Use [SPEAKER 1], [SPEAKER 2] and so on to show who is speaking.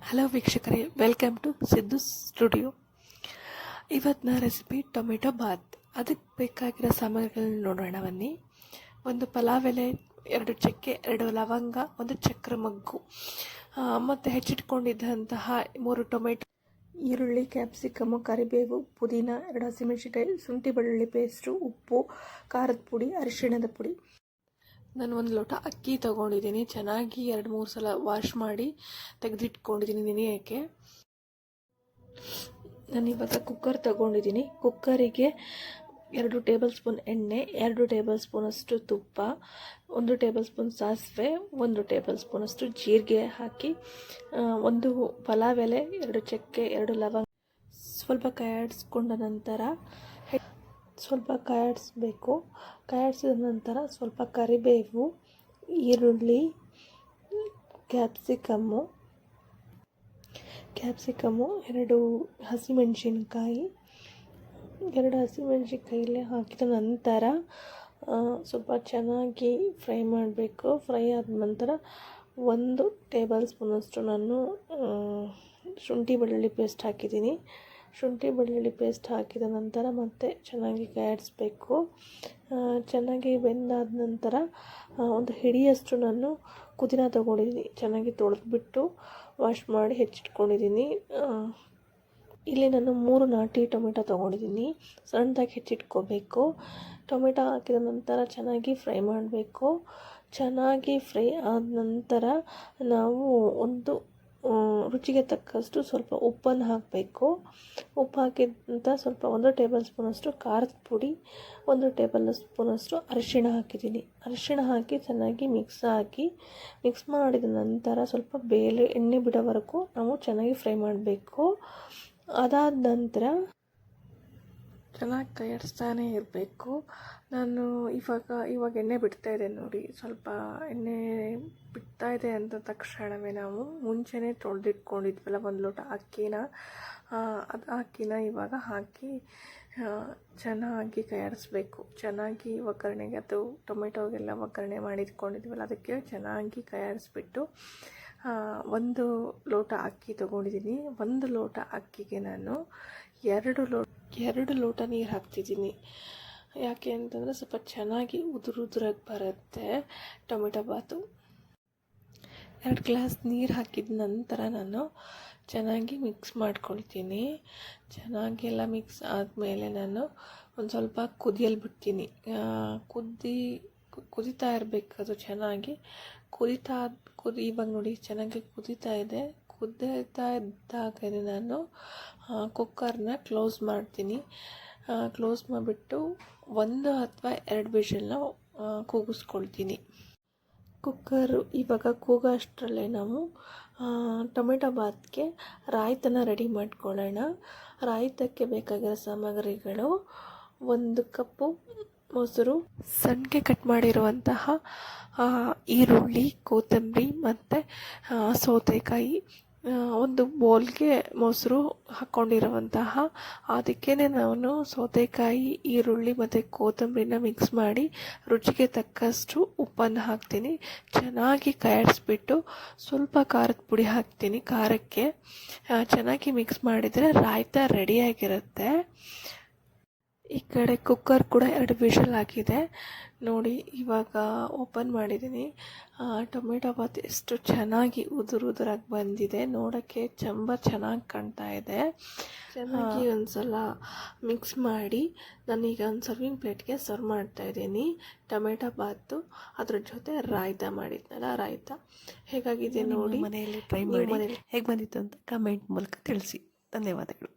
[SPEAKER 1] Hello ವೀಕ್ಷಕರೇ, welcome to Siddu studio. ಇವತ್ತಿನ recipe tomato Baat. ಅದಕ್ಕೆ ಬೇಕಾಗಿರೋ ಸಾಮಗ್ರಿಗಳನ್ನ ನೋಡೋಣ ಬನ್ನಿ. ಒಂದು ಪಲಾವ್ ಎಲೆ, 2 ಚಕ್ಕೆ, 2 ಲವಂಗ, 1 ಚಕ್ರ ಮಗ್ಗು, ಮತ್ತು ಹೆಚ್ಚಿಟ್ಕೊಂಡಿದ್ದಂತಹ 3 ಟೊಮೆಟೊ, ಈರುಳ್ಳಿ, ಕ್ಯಾಪ್ಸಿಕಮ್ಮು, ಕರಿಬೇವು, ಪುದೀನ, 2 ಹಸಿಮೆಣಸಿನಕಾಯಿ, ಶುಂಠಿ ಬೆಳ್ಳುಳ್ಳಿ ಪೇಸ್ಟು, ಉಪ್ಪು, ಖಾರದ ಪುಡಿ, ಅರಿಶಿಣದ ಪುಡಿ. ನಾನು 1 ಲೋಟ ಅಕ್ಕಿ ತೊಗೊಂಡಿದ್ದೀನಿ. ಚೆನ್ನಾಗಿ 2-3 ಸಲ ವಾಶ್ ಮಾಡಿ ತೆಗೆದಿಟ್ಕೊಂಡಿದ್ದೀನಿ ನೆನೆಯೋಕ್ಕೆ. ನಾನಿವಾಗ ಕುಕ್ಕರ್ ತೊಗೊಂಡಿದ್ದೀನಿ. ಕುಕ್ಕರಿಗೆ 2 ಟೇಬಲ್ ಸ್ಪೂನ್ ಎಣ್ಣೆ, 2 ಟೇಬಲ್ ಸ್ಪೂನಷ್ಟು ತುಪ್ಪ, 1 ಟೇಬಲ್ ಸ್ಪೂನ್ ಸಾಸಿವೆ, 1 ಟೇಬಲ್ ಸ್ಪೂನಷ್ಟು ಜೀರಿಗೆ ಹಾಕಿ, 1 ಪಲಾವ್ ಎಲೆ, 2 ಚಕ್ಕೆ, 2 ಲವಂಗ ಸ್ವಲ್ಪ ಕಾಯಿಸ್ಕೊಂಡ ನಂತರ ಕಾಯಿಸ್ಬೇಕು. ಕಾಯಿಸಿದ ನಂತರ ಸ್ವಲ್ಪ ಕರಿಬೇವು, ಈರುಳ್ಳಿ, ಕ್ಯಾಪ್ಸಿಕಮ್ಮು, 2 ಹಸಿಮೆಣಸಿನ್ಕಾಯಿ, 2 ಹಸಿಮೆಣಸಿನ್ಕಾಯಿಲೆ ಹಾಕಿದ ನಂತರ ಸ್ವಲ್ಪ ಚೆನ್ನಾಗಿ ಫ್ರೈ ಮಾಡಬೇಕು. ಫ್ರೈ ಆದ ನಂತರ 1 ಟೇಬಲ್ ಸ್ಪೂನಷ್ಟು ನಾನು ಶುಂಠಿ ಬೆಳ್ಳುಳ್ಳಿ ಪೇಸ್ಟ್ ಹಾಕಿದ್ದೀನಿ. ಶುಂಠಿ ಬೆಳ್ಳುಳ್ಳಿ ಪೇಸ್ಟ್ ಹಾಕಿದ ನಂತರ ಮತ್ತೆ ಚೆನ್ನಾಗಿ ಕಾಯಿಸ್ಬೇಕು. ಚೆನ್ನಾಗಿ ಬೆಂದಾದ ನಂತರ 1 ಹಿಡಿಯಷ್ಟು ನಾನು ಪುದೀನ ತೊಗೊಂಡಿದ್ದೀನಿ. ಚೆನ್ನಾಗಿ ತೊಳೆದ್ಬಿಟ್ಟು ವಾಶ್ ಮಾಡಿ ಹೆಚ್ಚಿಟ್ಕೊಂಡಿದ್ದೀನಿ. ಇಲ್ಲಿ ನಾನು 3 ನಾಟಿ ಟೊಮೆಟೊ ತೊಗೊಂಡಿದ್ದೀನಿ. ಸಣ್ಣದಾಗಿ ಹೆಚ್ಚಿಟ್ಕೋಬೇಕು. ಟೊಮೆಟೊ ಹಾಕಿದ ನಂತರ ಚೆನ್ನಾಗಿ ಫ್ರೈ ಮಾಡಬೇಕು. ಚೆನ್ನಾಗಿ ಫ್ರೈ ಆದ ನಂತರ ನಾವು ರುಚಿಗೆ ತಕ್ಕಷ್ಟು ಸ್ವಲ್ಪ ಉಪ್ಪನ್ನು ಹಾಕಬೇಕು. ಉಪ್ಪು ಹಾಕಿದಂತ ಸ್ವಲ್ಪ 1 ಟೇಬಲ್ ಸ್ಪೂನಷ್ಟು ಖಾರದ ಪುಡಿ, 1 ಟೇಬಲ್ ಸ್ಪೂನಷ್ಟು ಅರಿಶಿಣ ಹಾಕಿದ್ದೀನಿ. ಅರಿಶಿಣ ಹಾಕಿ ಚೆನ್ನಾಗಿ ಮಿಕ್ಸ್ ಮಾಡಿದ ನಂತರ ಸ್ವಲ್ಪ ಎಣ್ಣೆ ಬಿಡೋವರೆಗೂ ನಾವು ಚೆನ್ನಾಗಿ ಫ್ರೈ ಮಾಡಬೇಕು. ಅದಾದ ನಂತರ ಚೆನ್ನಾಗಿ ಕಾಯಿಸ್ತಾನೆ ಇರಬೇಕು. ನಾನು ಇವಾಗ ಎಣ್ಣೆ ಬಿಡ್ತಾಯಿದೆ ನೋಡಿ. ಸ್ವಲ್ಪ ಎಣ್ಣೆ ಬಿಡ್ತಾಯಿದೆ ಅಂದ ತಕ್ಷಣವೇ ನಾವು ಮುಂಚೆನೇ ತೊಳೆದಿಟ್ಕೊಂಡಿದ್ವಲ್ಲ 1 ಲೋಟ ಅಕ್ಕಿನ ಇವಾಗ ಹಾಕಿ ಚೆನ್ನಾಗಿ ಕಾಯಿಸ್ಬೇಕು. ಚೆನ್ನಾಗಿ ಒಗ್ಗರಣೆಗೆ, ಅದು ಟೊಮೆಟೊಗೆಲ್ಲ ಒಗ್ಗರಣೆ ಮಾಡಿಟ್ಕೊಂಡಿದ್ವಲ್ಲ ಅದಕ್ಕೆ ಚೆನ್ನಾಗಿ ಕಾಯಿಸ್ಬಿಟ್ಟು 1 ಲೋಟ ಅಕ್ಕಿ ತೊಗೊಂಡಿದ್ದೀನಿ. 1 ಲೋಟ ಅಕ್ಕಿಗೆ ನಾನು 2 ಲೋಟ ನೀರು ಹಾಕ್ತಿದ್ದೀನಿ. ಯಾಕೆ ಅಂತಂದರೆ ಸ್ವಲ್ಪ ಚೆನ್ನಾಗಿ ಉದುರಾಗಿ ಬರುತ್ತೆ ಟೊಮೆಟೊ ಬಾತು. 2 ಗ್ಲಾಸ್ ನೀರು ಹಾಕಿದ ನಂತರ ನಾನು ಚೆನ್ನಾಗಿ ಮಿಕ್ಸ್ ಮಾಡ್ಕೊಳ್ತೀನಿ. ಚೆನ್ನಾಗಿ ಎಲ್ಲ ಮಿಕ್ಸ್ ಆದಮೇಲೆ ನಾನು ಒಂದು ಸ್ವಲ್ಪ ಕುದಿಯಲು ಬಿಡ್ತೀನಿ. ಕುದೀತಾ ಇರಬೇಕು. ಅದು ಚೆನ್ನಾಗಿ ಇವಾಗ ನೋಡಿ ಚೆನ್ನಾಗಿ ಕುದೀತಾ ಇದೆ. ಕುದೀತಾ ಇದ್ದಾಗ ನಾನು ಕುಕ್ಕರ್ನ ಕ್ಲೋಸ್ ಮಾಡ್ತೀನಿ. ಕ್ಲೋಸ್ ಮಾಡಿಬಿಟ್ಟು 1 ಅಥವಾ 2 ವಿಷಲ್ನ ಕೂಗಿಸ್ಕೊಳ್ತೀನಿ. ಕುಕ್ಕರು ಇವಾಗ ಕೂಗೋ ಅಷ್ಟರಲ್ಲೇ ನಾವು ಟೊಮೆಟೊ ಬಾತ್ಗೆ ರಾಯ್ತನ ರೆಡಿ ಮಾಡ್ಕೊಳ್ಳೋಣ. ರಾಯ್ತಕ್ಕೆ ಬೇಕಾಗಿರೋ ಸಾಮಗ್ರಿಗಳು: 1 ಕಪ್ಪು ಮೊಸರು, ಸಣ್ಣಗೆ ಕಟ್ ಮಾಡಿರುವಂತಹ ಈರುಳ್ಳಿ, ಕೊತ್ತಂಬರಿ ಮತ್ತು ಸೌತೆಕಾಯಿ, 1 ಬೌಲ್ಗೆ ಮೊಸರು ಹಾಕ್ಕೊಂಡಿರುವಂತಹ, ಅದಕ್ಕೇ ನಾನು ಸೌತೆಕಾಯಿ, ಈರುಳ್ಳಿ ಮತ್ತು ಕೊತ್ತಂಬರಿನ ಮಿಕ್ಸ್ ಮಾಡಿ ರುಚಿಗೆ ತಕ್ಕಷ್ಟು ಉಪ್ಪನ್ನು ಹಾಕ್ತೀನಿ. ಚೆನ್ನಾಗಿ ಕಾಯಿಸ್ಬಿಟ್ಟು ಸ್ವಲ್ಪ ಖಾರದ ಪುಡಿ ಹಾಕ್ತೀನಿ. ಖಾರಕ್ಕೆ ಚೆನ್ನಾಗಿ ಮಿಕ್ಸ್ ಮಾಡಿದರೆ ರಾಯ್ತ ರೆಡಿಯಾಗಿರುತ್ತೆ. ಈ ಕಡೆ ಕುಕ್ಕರ್ ಕೂಡ 2 ವಿಷಲ್ ಆಗಿದೆ ನೋಡಿ. ಇವಾಗ ಓಪನ್ ಮಾಡಿದ್ದೀನಿ. ಟೊಮೆಟೊ ಬಾತ್ ಎಷ್ಟು ಚೆನ್ನಾಗಿ ಉದುರಾಗಿ ಬಂದಿದೆ. ನೋಡೋಕ್ಕೆ ಚೆನ್ನಾಗಿ ಕಾಣ್ತಾ ಇದೆ. ಚೆನ್ನಾಗಿ ಒಂದ್ಸಲ ಮಿಕ್ಸ್ ಮಾಡಿ ನಾನೀಗ ಒಂದು ಸರ್ವಿಂಗ್ ಪ್ಲೇಟ್ಗೆ ಸರ್ವ್ ಮಾಡ್ತಾ ಇದ್ದೀನಿ. ಟೊಮೆಟೊ ಬಾತು ಅದ್ರ ಜೊತೆ ರಾಯ್ತ ಮಾಡಿದ್ನಲ್ಲ, ರಾಯ್ತ ಹೇಗಾಗಿದೆ ನೋಡಿ. ಮನೆಯಲ್ಲಿ ಟ್ರೈ ಮಾಡಿ ಹೇಗೆ ಬಂದಿತ್ತು ಅಂತ ಕಮೆಂಟ್ ಮೂಲಕ ತಿಳಿಸಿ. ಧನ್ಯವಾದಗಳು.